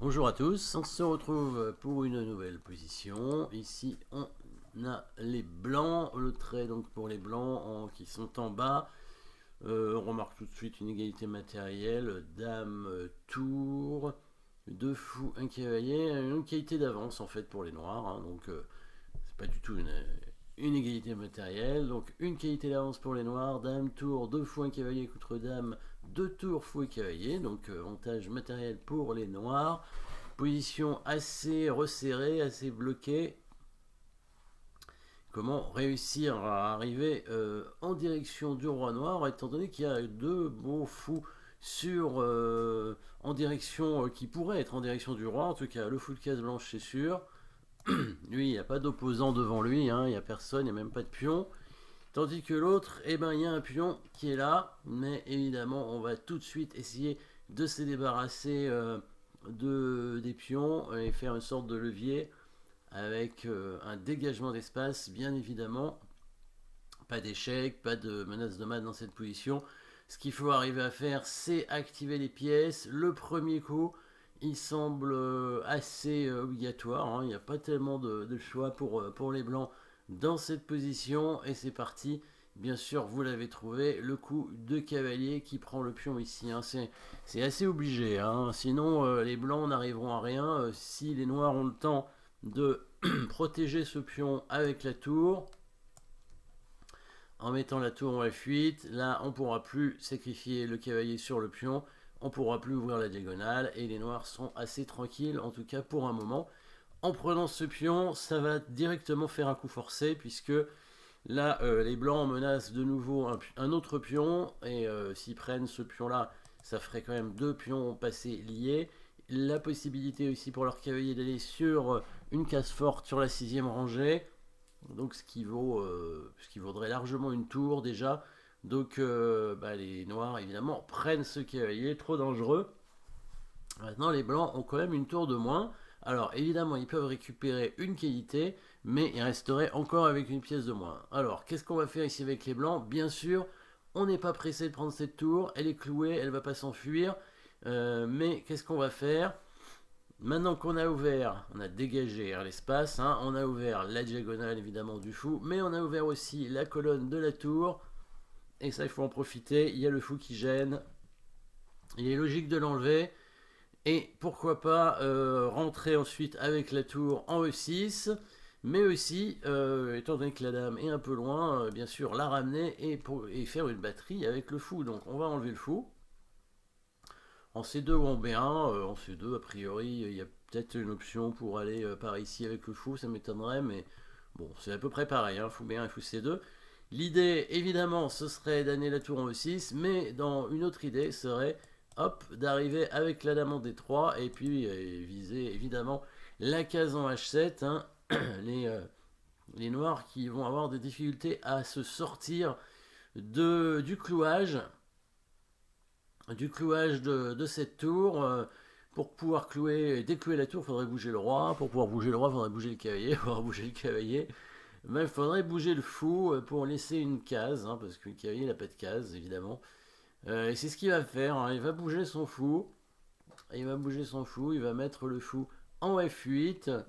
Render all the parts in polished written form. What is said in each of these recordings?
Bonjour à tous, on se retrouve pour une nouvelle position. Ici on a les blancs, le trait donc pour les blancs qui sont en bas. On remarque tout de suite une égalité matérielle, dame, tour, deux fous, un cavalier, une qualité d'avance en fait pour les noirs, hein. Donc c'est pas du tout une égalité matérielle. Donc une qualité d'avance pour les noirs, dame, tour, deux fous, un cavalier contre dame, deux tours, fou et cavalier. Donc avantage matériel pour les noirs. Position assez resserrée, assez bloquée. Comment réussir à arriver en direction du roi noir, étant donné qu'il y a deux beaux fous en direction qui pourrait être en direction du roi. En tout cas, le fou de case blanche, c'est sûr. Lui, il n'y a pas d'opposant devant lui, hein, il n'y a personne, il n'y a même pas de pion. Tandis que l'autre, eh ben, il y a un pion qui est là, mais évidemment, on va tout de suite essayer de se débarrasser des pions et faire une sorte de levier avec un dégagement d'espace, bien évidemment. Pas d'échec, pas de menace de mat dans cette position. Ce qu'il faut arriver à faire, c'est activer les pièces. Le premier coup, il semble assez obligatoire, hein. Il n'y a pas tellement de choix pour les blancs dans cette position. Et c'est parti. Bien sûr, vous l'avez trouvé, le coup de cavalier qui prend le pion ici, hein. C'est assez obligé, hein. Sinon, les blancs n'arriveront à rien. Si les noirs ont le temps de protéger ce pion avec la tour, en mettant la tour en F8, là on ne pourra plus sacrifier le cavalier sur le pion, on ne pourra plus ouvrir la diagonale et les noirs sont assez tranquilles, en tout cas pour un moment. En prenant ce pion, ça va directement faire un coup forcé puisque là les blancs menacent de nouveau un autre pion et s'ils prennent ce pion là, ça ferait quand même deux pions passés liés. La possibilité aussi pour leur cavalier d'aller sur une case forte sur la sixième rangée, donc ce qui vaudrait largement une tour déjà. Donc les noirs évidemment prennent ce cavalier, trop dangereux. Maintenant les blancs ont quand même une tour de moins. Alors évidemment ils peuvent récupérer une qualité, mais ils resteraient encore avec une pièce de moins. Alors qu'est-ce qu'on va faire ici avec les blancs? Bien sûr, on n'est pas pressé de prendre cette tour, elle est clouée, elle ne va pas s'enfuir. Mais qu'est-ce qu'on va faire? Maintenant qu'on a ouvert, on a dégagé l'espace, hein, on a ouvert la diagonale évidemment du fou, mais on a ouvert aussi la colonne de la tour, et ça il faut en profiter, il y a le fou qui gêne, il est logique de l'enlever, et pourquoi pas rentrer ensuite avec la tour en E6, mais aussi, étant donné que la dame est un peu loin, bien sûr la ramener et faire une batterie avec le fou. Donc on va enlever le fou. En C2 ou en B1, en C2 a priori il y a peut-être une option pour aller par ici avec le fou, ça m'étonnerait, mais bon c'est à peu près pareil, hein, fou B1 et fou C2. L'idée évidemment ce serait d'amener la tour en E6, mais dans une autre idée serait hop d'arriver avec la dame en D3 et puis viser évidemment la case en H7, hein. les, euh, les noirs qui vont avoir des difficultés à se sortir du clouage de cette tour. Pour pouvoir déclouer la tour, il faudrait bouger le roi. Pour pouvoir bouger le roi, il faudrait bouger le cavalier. Pour pouvoir bouger le cavalier, il faudrait bouger le fou pour laisser une case, hein, parce que le cavalier n'a pas de case, évidemment. Et c'est ce qu'il va faire, hein. Il va bouger son fou. Il va mettre le fou en F8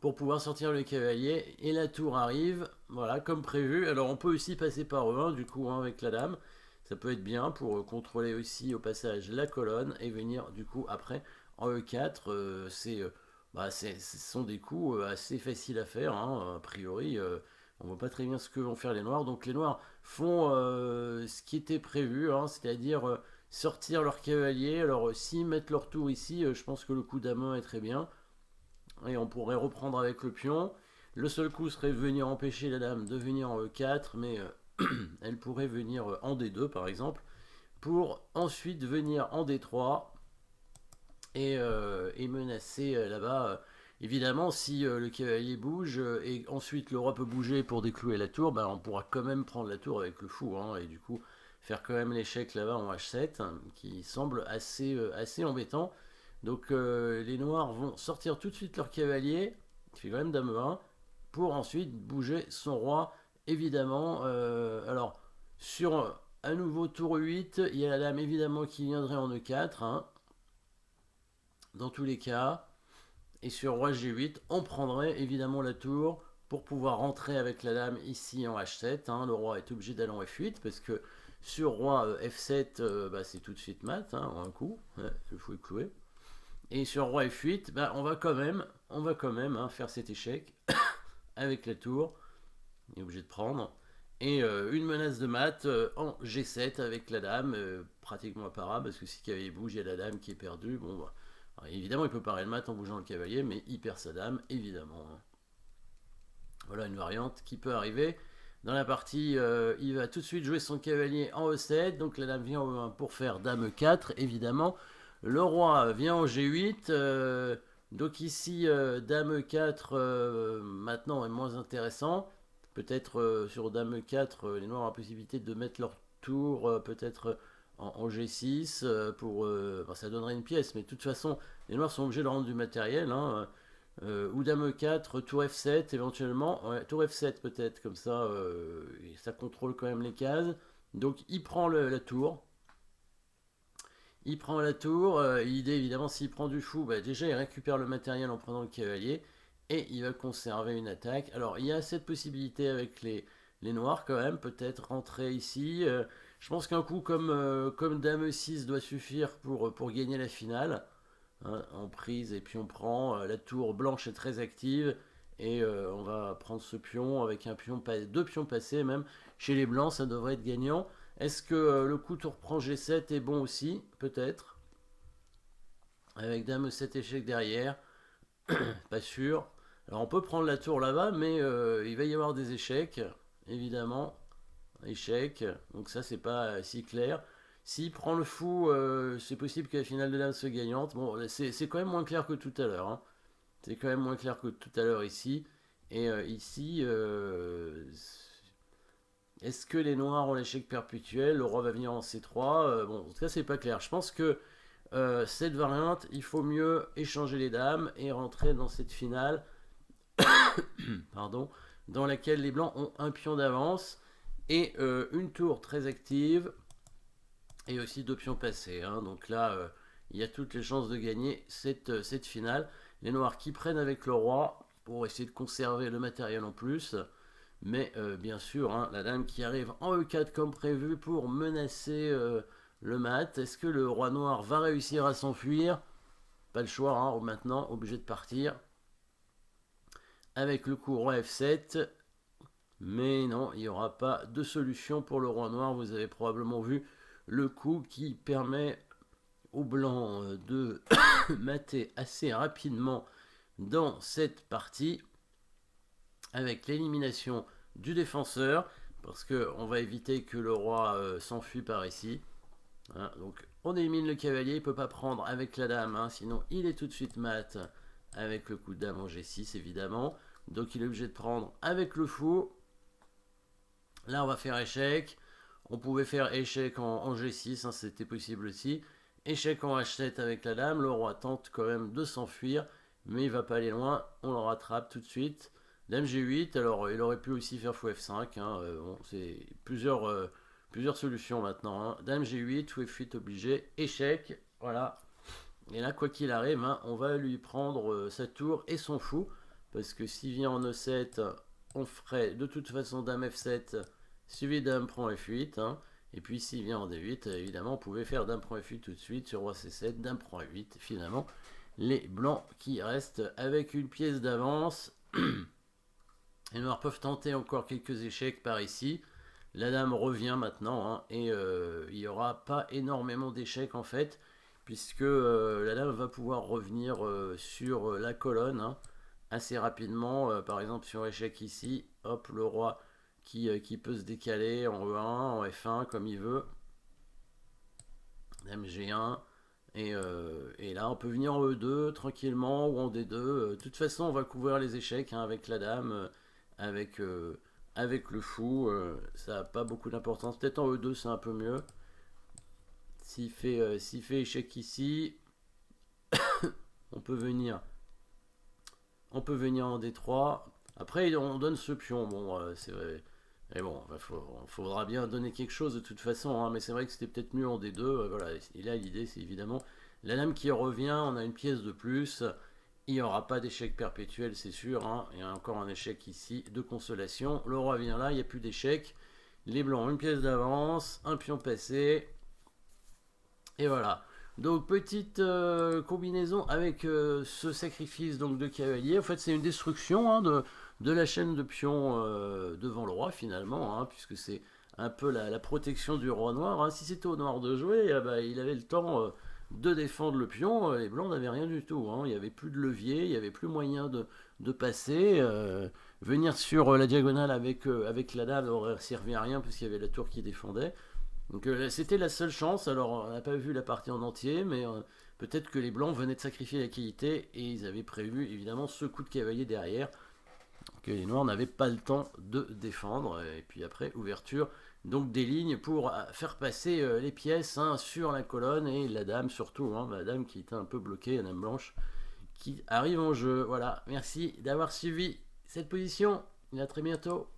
pour pouvoir sortir le cavalier. Et la tour arrive, voilà, comme prévu. Alors on peut aussi passer par E1, du coup, hein, avec la dame. Ça peut être bien pour contrôler aussi au passage la colonne et venir du coup après en E4. Ce sont des coups assez faciles à faire, hein. A priori, on ne voit pas très bien ce que vont faire les noirs. Donc les noirs font ce qui était prévu, hein, c'est-à-dire sortir leur cavalier. Alors s'ils mettent leur tour ici, je pense que le coup d'amont est très bien. Et on pourrait reprendre avec le pion. Le seul coup serait de venir empêcher la dame de venir en E4, mais elle pourrait venir en D2 par exemple, pour ensuite venir en D3 et menacer là-bas. Évidemment, si le cavalier bouge et ensuite le roi peut bouger pour déclouer la tour, on pourra quand même prendre la tour avec le fou, hein, et du coup faire quand même l'échec là-bas en H7, hein, qui semble assez embêtant. Donc les noirs vont sortir tout de suite leur cavalier, qui fait quand même dame 1, pour ensuite bouger son roi, évidemment. Alors, sur un nouveau tour 8, il y a la dame évidemment qui viendrait en E4, hein. dans tous les cas. Et sur roi G8, on prendrait évidemment la tour pour pouvoir rentrer avec la dame ici en H7. Hein. Le roi est obligé d'aller en F8 parce que sur roi F7, bah, c'est tout de suite mat, hein, en un coup. Ouais, il faut le clouer. Et sur roi F8, bah, on va quand même hein, faire cet échec avec la tour. On est obligé de prendre. Et une menace de mat en G7 avec la dame, pratiquement imparable, parce que si le cavalier bouge, il y a la dame qui est perdue. Bon, bah, alors, évidemment, il peut parer le mat en bougeant le cavalier, mais il perd sa dame, évidemment. Hein. Voilà une variante qui peut arriver. Dans la partie, il va tout de suite jouer son cavalier en E7, donc la dame vient en E1 pour faire dame E4, évidemment. Le roi vient en G8, donc ici, dame E4, maintenant est moins intéressant. Peut-être sur dame E4, les noirs ont la possibilité de mettre leur tour, peut-être en G6, pour, ça donnerait une pièce, mais de toute façon, les noirs sont obligés de rendre du matériel, hein. Ou dame E4, tour F7 éventuellement, ouais, tour F7 peut-être, comme ça, ça contrôle quand même les cases. Donc il prend la tour. Il prend la tour, l'idée évidemment s'il prend du fou, bah, déjà il récupère le matériel en prenant le cavalier, et il va conserver une attaque. Alors il y a cette possibilité avec les noirs quand même, peut-être rentrer ici. Je pense qu'un coup comme dame E6 doit suffire pour gagner la finale. Hein, en prise, et puis on prend la tour blanche est très active, et on va prendre ce pion avec un pion, deux pions passés même. Chez les blancs, ça devrait être gagnant. Est-ce que le coup tour prend G7 est bon aussi? Peut-être. Avec dame E7 échec derrière. Pas sûr. Alors on peut prendre la tour là-bas, mais il va y avoir des échecs, évidemment. Échec. Donc ça, c'est pas si clair. S'il prend le fou, c'est possible que la finale de dame soit gagnante. Bon, c'est quand même moins clair que tout à l'heure. Hein. C'est quand même moins clair que tout à l'heure ici. Et ici, est-ce que les noirs ont l'échec perpétuel? Le roi va venir en C3. Bon, en tout cas, c'est pas clair. Je pense que cette variante, il faut mieux échanger les dames et rentrer dans cette finale, pardon, dans laquelle les blancs ont un pion d'avance et une tour très active et aussi deux pions passés. Hein. Donc là, il y a toutes les chances de gagner cette finale. Les noirs qui prennent avec le roi pour essayer de conserver le matériel en plus. Mais bien sûr, hein, la dame qui arrive en E4 comme prévu pour menacer le mat. Est-ce que le roi noir va réussir à s'enfuir? Pas le choix, hein, maintenant, obligé de partir. Avec le coup roi F7. Mais non, il n'y aura pas de solution pour le roi noir. Vous avez probablement vu le coup qui permet aux blancs de mater assez rapidement dans cette partie avec l'élimination du défenseur, parce qu'on va éviter que le roi s'enfuit par ici. Hein, donc on élimine le cavalier, il ne peut pas prendre avec la dame, hein, sinon il est tout de suite mat avec le coup de dame en G6 évidemment. Donc il est obligé de prendre avec le fou. Là on va faire échec. On pouvait faire échec en G6, hein, c'était possible aussi. Échec en H7 avec la dame. Le roi tente quand même de s'enfuir, mais il va pas aller loin. On le rattrape tout de suite. Dame G8, alors il aurait pu aussi faire fou F5. Hein, bon, c'est plusieurs solutions maintenant. Hein. Dame G8, fou F8 obligé. Échec, voilà. Et là, quoi qu'il arrive, hein, on va lui prendre sa tour et son fou. Parce que s'il vient en E7, on ferait de toute façon dame F7 suivi dame prend F8. Hein. Et puis s'il vient en D8, évidemment, on pouvait faire dame prend F8 tout de suite sur roi C7, dame prend F8. Finalement, les blancs qui restent avec une pièce d'avance. Les noirs peuvent tenter encore quelques échecs par ici. La dame revient maintenant, hein, et il n'y aura pas énormément d'échecs en fait, puisque la dame va pouvoir revenir sur la colonne, hein, assez rapidement. Par exemple, sur échec ici, hop, le roi qui peut se décaler en E1, en F1 comme il veut. Dame G1. Et là, on peut venir en E2 tranquillement ou en D2. De toute façon, on va couvrir les échecs, hein, avec la dame, avec, avec le fou. Ça n'a pas beaucoup d'importance. Peut-être en E2, c'est un peu mieux. S'il fait échec ici, on peut venir en D3. Après, on donne ce pion. Bon, c'est vrai. Et bon, faudra bien donner quelque chose de toute façon, hein, mais c'est vrai que c'était peut-être mieux en D2. Voilà. Et là, l'idée, c'est évidemment la dame qui revient, on a une pièce de plus. Il n'y aura pas d'échec perpétuel, c'est sûr, hein. Il y a encore un échec ici de consolation. Le roi vient là, il n'y a plus d'échec. Les blancs, une pièce d'avance, un pion passé. Et voilà. Donc petite combinaison avec ce sacrifice donc de cavalier. En fait, c'est une destruction, hein, de la chaîne de pions devant le roi finalement, hein, puisque c'est un peu la protection du roi noir, hein. Si c'était au noir de jouer, bah, il avait le temps de défendre le pion. Les blancs n'avaient rien du tout, hein. Il n'y avait plus de levier, il n'y avait plus moyen de passer. Venir sur la diagonale avec la dame n'aurait servi à rien puisqu'il y avait la tour qui défendait. Donc c'était la seule chance. Alors on n'a pas vu la partie en entier, mais peut-être que les blancs venaient de sacrifier la qualité et ils avaient prévu évidemment ce coup de cavalier derrière que les noirs n'avaient pas le temps de défendre. Et puis après ouverture donc des lignes pour faire passer les pièces, hein, sur la colonne et la dame surtout, hein, la dame qui était un peu bloquée, la dame blanche qui arrive en jeu. Voilà, merci d'avoir suivi cette position et à très bientôt.